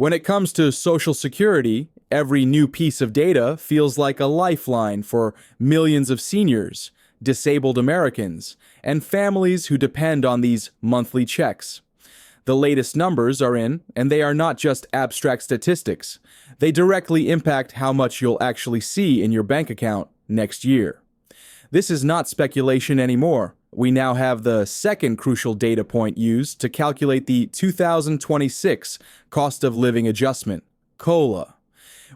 When it comes to Social Security, every new piece of data feels like a lifeline for millions of seniors, disabled Americans, and families who depend on these monthly checks. The latest numbers are in, and they are not just abstract statistics. They directly impact how much you'll actually see in your bank account next year. This is not speculation anymore. We now have the second crucial data point used to calculate the 2026 cost of living adjustment, COLA.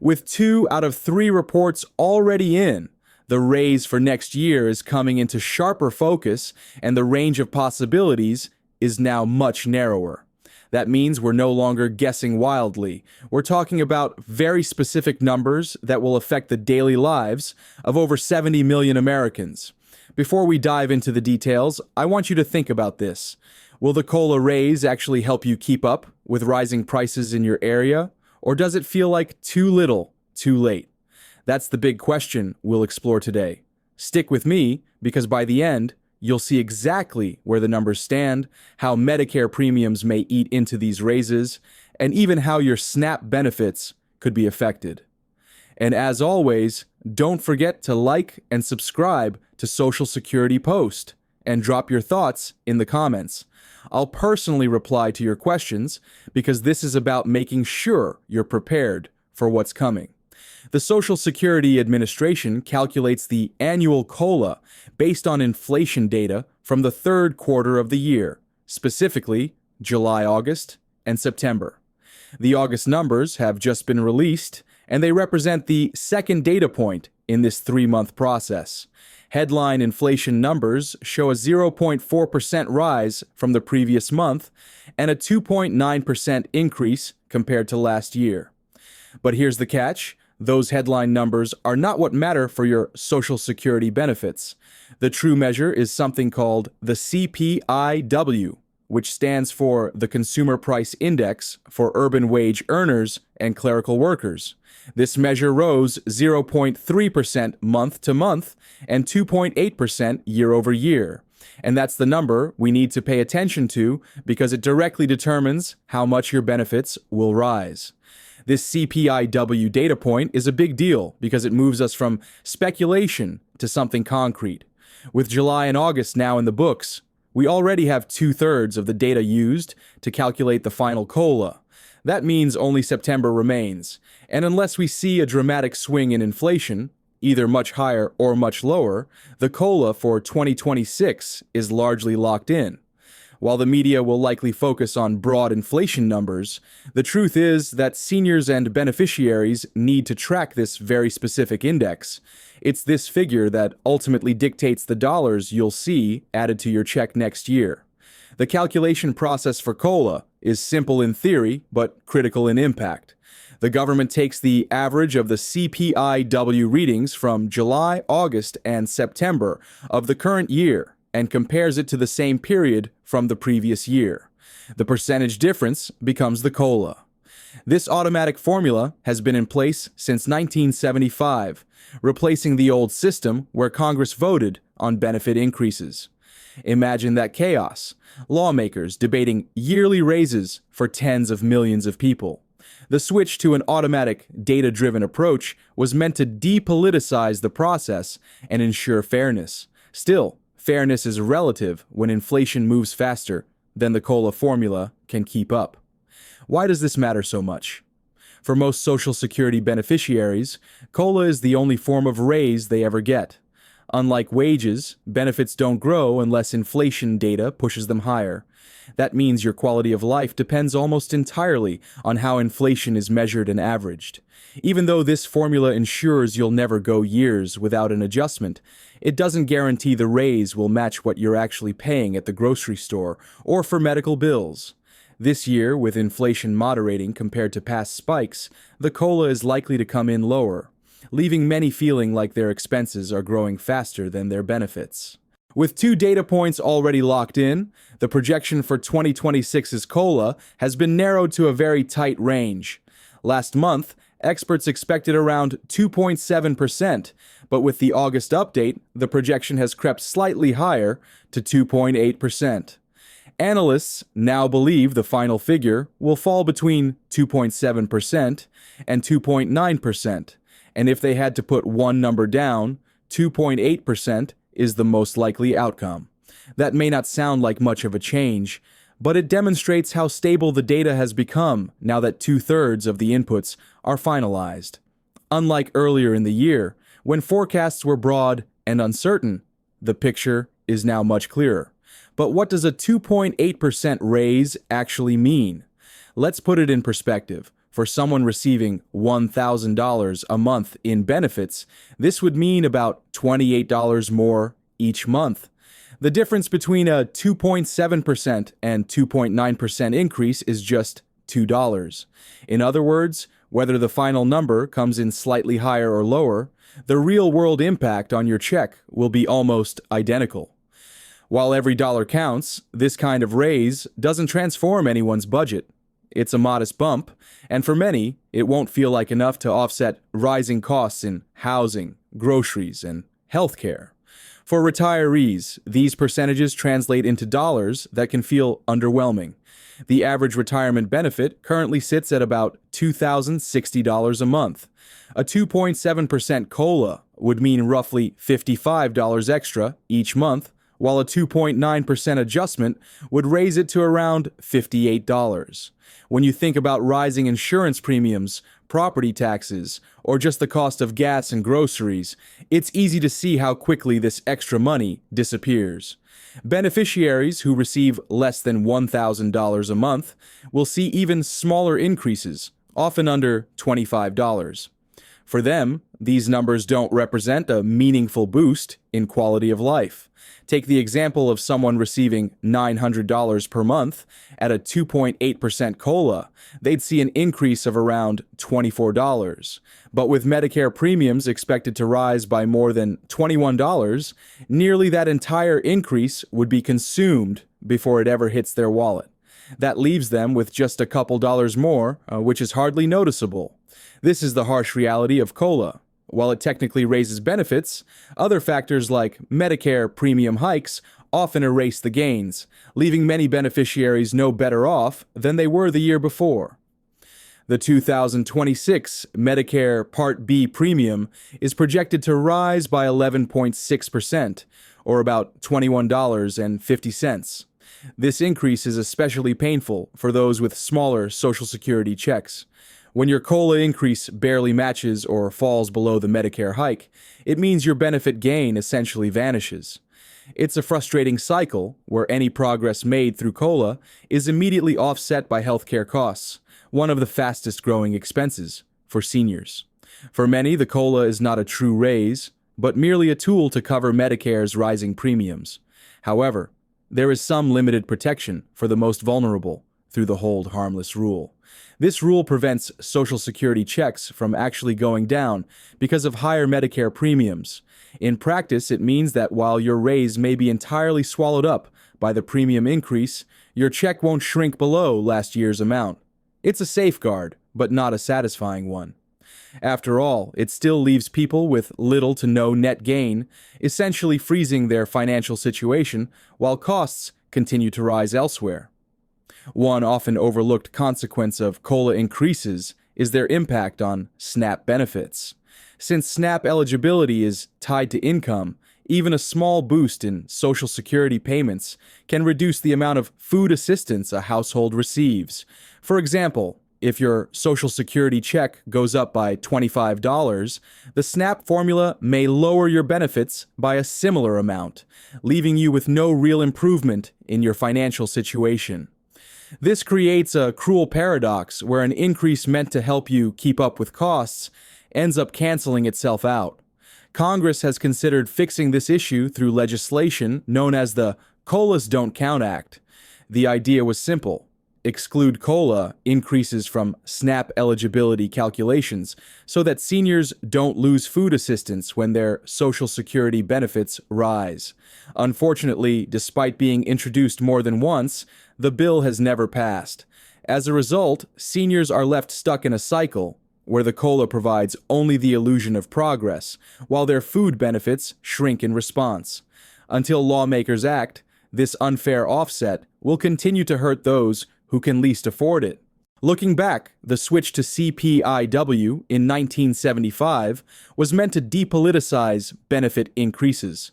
With 2 out of 3 reports already in, the raise for next year is coming into sharper focus, and the range of possibilities is now much narrower. That means we're no longer guessing wildly. We're talking about very specific numbers that will affect the daily lives of over 70 million Americans. Before we dive into the details, I want you to think about this. Will the COLA raise actually help you keep up with rising prices in your area? Or does it feel like too little, too late? That's the big question we'll explore today. Stick with me, because by the end, you'll see exactly where the numbers stand, how Medicare premiums may eat into these raises, and even how your SNAP benefits could be affected. And as always, don't forget to like and subscribe to Social Security Post, and drop your thoughts in the comments. I'll personally reply to your questions, because this is about making sure you're prepared for what's coming. The Social Security Administration calculates the annual COLA based on inflation data from the third quarter of the year, specifically July, August, and September. The August numbers have just been released, and they represent the second data point in this 3-month process. Headline inflation numbers show a 0.4% rise from the previous month and a 2.9% increase compared to last year. But here's the catch. Those headline numbers are not what matter for your Social Security benefits. The true measure is something called the CPI-W, which stands for the Consumer Price Index for urban wage earners and clerical workers. This measure rose 0.3% month to month and 2.8% year over year. And that's the number we need to pay attention to, because it directly determines how much your benefits will rise. This CPI-W data point is a big deal because it moves us from speculation to something concrete. With July and August now in the books, we already have 2/3 of the data used to calculate the final COLA. That means only September remains. And unless we see a dramatic swing in inflation, either much higher or much lower, the COLA for 2026 is largely locked in. While the media will likely focus on broad inflation numbers, the truth is that seniors and beneficiaries need to track this very specific index. It's this figure that ultimately dictates the dollars you'll see added to your check next year. The calculation process for COLA is simple in theory, but critical in impact. The government takes the average of the CPI-W readings from July, August, and September of the current year and compares it to the same period from the previous year. The percentage difference becomes the COLA. This automatic formula has been in place since 1975, replacing the old system where Congress voted on benefit increases. Imagine that chaos. Lawmakers debating yearly raises for tens of millions of people. The switch to an automatic, data-driven approach was meant to depoliticize the process and ensure fairness. Still, fairness is relative when inflation moves faster than the COLA formula can keep up. Why does this matter so much? For most Social Security beneficiaries, COLA is the only form of raise they ever get. Unlike wages, benefits don't grow unless inflation data pushes them higher. That means your quality of life depends almost entirely on how inflation is measured and averaged. Even though this formula ensures you'll never go years without an adjustment, it doesn't guarantee the raise will match what you're actually paying at the grocery store or for medical bills. This year, with inflation moderating compared to past spikes, the COLA is likely to come in lower, leaving many feeling like their expenses are growing faster than their benefits. With 2 data points already locked in, the projection for 2026's COLA has been narrowed to a very tight range. Last month, experts expected around 2.7%, but with the August update, the projection has crept slightly higher to 2.8%. Analysts now believe the final figure will fall between 2.7% and 2.9%, and if they had to put one number down, 2.8% is the most likely outcome. That may not sound like much of a change, but it demonstrates how stable the data has become now that 2/3 of the inputs are finalized. Unlike earlier in the year, when forecasts were broad and uncertain, the picture is now much clearer. But what does a 2.8% raise actually mean? Let's put it in perspective. For someone receiving $1,000 a month in benefits, this would mean about $28 more each month. The difference between a 2.7% and 2.9% increase is just $2. In other words, whether the final number comes in slightly higher or lower, the real-world impact on your check will be almost identical. While every dollar counts, this kind of raise doesn't transform anyone's budget. It's a modest bump, and for many, it won't feel like enough to offset rising costs in housing, groceries, and healthcare. For retirees, these percentages translate into dollars that can feel underwhelming. The average retirement benefit currently sits at about $2,060 a month. A 2.7% COLA would mean roughly $55 extra each month, while a 2.9% adjustment would raise it to around $58. When you think about rising insurance premiums, property taxes, or just the cost of gas and groceries, it's easy to see how quickly this extra money disappears. Beneficiaries who receive less than $1,000 a month will see even smaller increases, often under $25. For them, these numbers don't represent a meaningful boost in quality of life. Take the example of someone receiving $900 per month at a 2.8% COLA. They'd see an increase of around $24. But with Medicare premiums expected to rise by more than $21, nearly that entire increase would be consumed before it ever hits their wallet. That leaves them with just a couple dollars more, which is hardly noticeable. This is the harsh reality of COLA. While it technically raises benefits, other factors like Medicare premium hikes often erase the gains, leaving many beneficiaries no better off than they were the year before. The 2026 Medicare Part B premium is projected to rise by 11.6%, or about $21.50. This increase is especially painful for those with smaller Social Security checks. When your COLA increase barely matches or falls below the Medicare hike, it means your benefit gain essentially vanishes. It's a frustrating cycle where any progress made through COLA is immediately offset by healthcare costs, one of the fastest growing expenses for seniors. For many, the COLA is not a true raise, but merely a tool to cover Medicare's rising premiums. However, there is some limited protection for the most vulnerable through the Hold Harmless rule. This rule prevents Social Security checks from actually going down because of higher Medicare premiums. In practice, it means that while your raise may be entirely swallowed up by the premium increase, your check won't shrink below last year's amount. It's a safeguard, but not a satisfying one. After all, it still leaves people with little to no net gain, essentially freezing their financial situation while costs continue to rise elsewhere. One often overlooked consequence of COLA increases is their impact on SNAP benefits. Since SNAP eligibility is tied to income, even a small boost in Social Security payments can reduce the amount of food assistance a household receives. For example, if your Social Security check goes up by $25, the SNAP formula may lower your benefits by a similar amount, leaving you with no real improvement in your financial situation. This creates a cruel paradox where an increase meant to help you keep up with costs ends up canceling itself out. Congress has considered fixing this issue through legislation known as the COLAs Don't Count Act. The idea was simple: exclude COLA increases from SNAP eligibility calculations so that seniors don't lose food assistance when their Social Security benefits rise. Unfortunately, despite being introduced more than once, the bill has never passed. As a result, seniors are left stuck in a cycle where the COLA provides only the illusion of progress, while their food benefits shrink in response. Until lawmakers act, This unfair offset will continue to hurt those who can least afford it. Looking back, the switch to CPI-W in 1975 was meant to depoliticize benefit increases.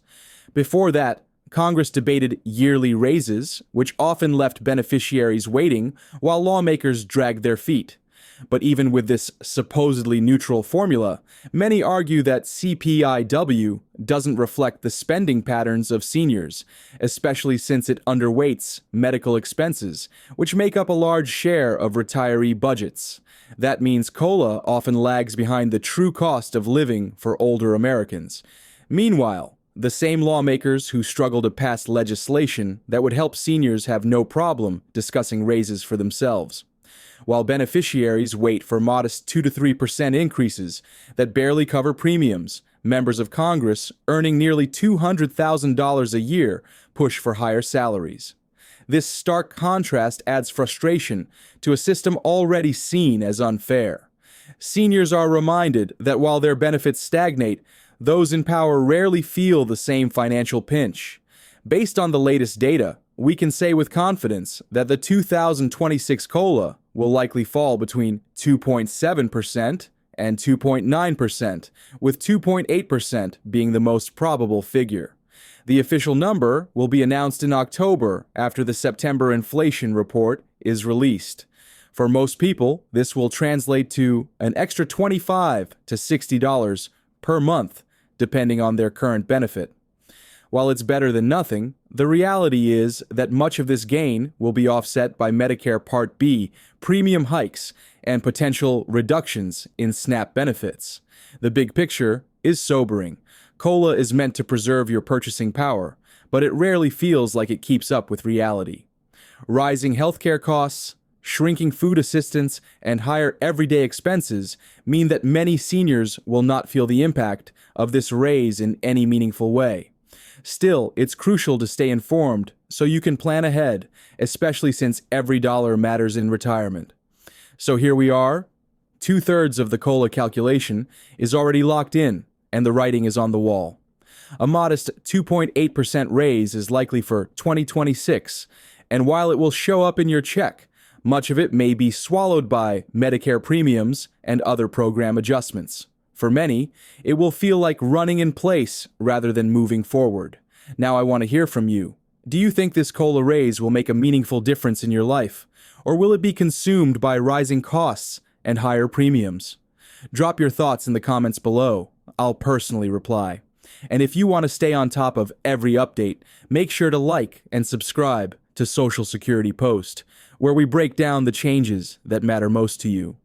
Before that, Congress debated yearly raises, which often left beneficiaries waiting while lawmakers dragged their feet. But even with this supposedly neutral formula, many argue that CPI-W doesn't reflect the spending patterns of seniors, especially since it underweights medical expenses, which make up a large share of retiree budgets. That means COLA often lags behind the true cost of living for older Americans. Meanwhile, the same lawmakers who struggle to pass legislation that would help seniors have no problem discussing raises for themselves, while beneficiaries wait for modest 2 to 3% increases that barely cover premiums. Members of Congress earning nearly $200,000 a year push for higher salaries. This stark contrast adds frustration to a system already seen as unfair. Seniors are reminded that while their benefits stagnate, those in power rarely feel the same financial pinch. Based on the latest data, we can say with confidence that the 2026 COLA will likely fall between 2.7% and 2.9%, with 2.8% being the most probable figure. The official number will be announced in October after the September inflation report is released. For most people, this will translate to an extra $25 to $60 per month, depending on their current benefit. While it's better than nothing, the reality is that much of this gain will be offset by Medicare Part B premium hikes and potential reductions in SNAP benefits. The big picture is sobering. COLA is meant to preserve your purchasing power, but it rarely feels like it keeps up with reality. Rising healthcare costs, shrinking food assistance, and higher everyday expenses mean that many seniors will not feel the impact of this raise in any meaningful way. Still, it's crucial to stay informed so you can plan ahead, especially since every dollar matters in retirement. So here we are. 2/3 of the COLA calculation is already locked in, and the writing is on the wall. A modest 2.8% raise is likely for 2026, and while it will show up in your check, much of it may be swallowed by Medicare premiums and other program adjustments. For many, it will feel like running in place rather than moving forward. Now I want to hear from you. Do you think this COLA raise will make a meaningful difference in your life? Or will it be consumed by rising costs and higher premiums? Drop your thoughts in the comments below. I'll personally reply. And if you want to stay on top of every update, make sure to like and subscribe to Social Security Post, where we break down the changes that matter most to you.